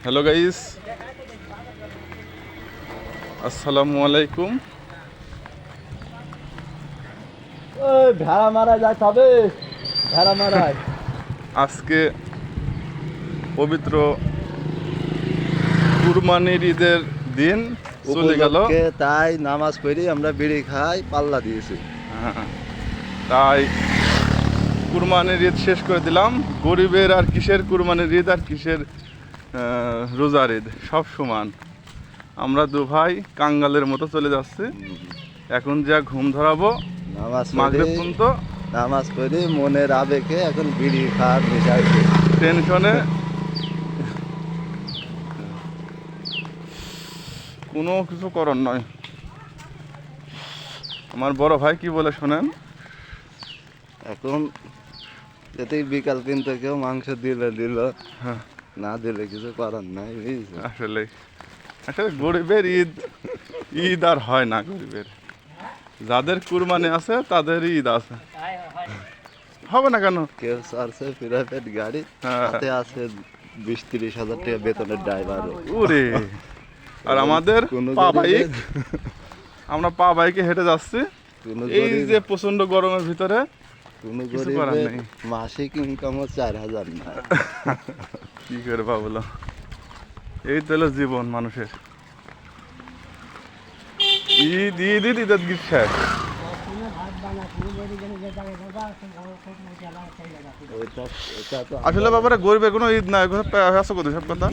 Hello guys, আসসালামু আলাইকুম। ভেড়া মারা যায় তবে ভেড়া মারায় আজকে পবিত্র কুরবানির ঈদের দিন চলে গেল। উপলক্ষে তাই নামাজ পড়ি আমরা বিড়ি খাই পাল্লা দিয়েছি। হ্যাঁ, তাই কুরবানির ঈদ শেষ করে দিলাম। গরিবের আর কিসের কুরবানির ঈদ আর কিসের রোজার ঈদ, সব সমান। আমরা দু ভাই কাঙ্গালের মতো চলে যাচ্ছি। এখন যা ঘুম ধরাবো নামাজ মাগরিব পড়ি পর্যন্ত নামাজ পড়ি মনের আবেগে এখন বিড়ি খাওয়ার বিষয়। টেনশনে কোনো কিছু করার নয়। আমার বড় ভাই কি বলে শোনেন? এখন যদি বিকাল কিন্তু কেউ মাংস দিলে দিল, হ্যাঁ, না দিলে কিছু করার নাই। বুঝছো? আসলে আসলে গরিবের ঈদ ঈদ আর হয় না। গরিবের যাদের কুরবানি আছে তাদের ঈদ আছে, হবে না কেন? কেউ চারছে প্রাইভেট গাড়ি, হ্যাঁ। হাতে আছে 20-30 হাজার টাকা বেতনের ড্রাইভার। ওরে, আর আমাদের কোনো পা গরিবের- বাইক, আমরা পা বাইকে হেঁটে যাচ্ছি কোনো এই গরিব- যে প্রচন্ড গরমের ভিতরে। কোনো কিছু করার গরিবের নেই। মাসিক ইনকামও 4,000 না। কি করে বলো, এই তো হলো জীবন মানুষের। ঈদ ঈদ ঈদ ঈদের গীত শেষ। ওইটা এটা তো আসলে ব্যাপারে গরিবের কোনো ঈদ নাই, আছে কত সব কথা।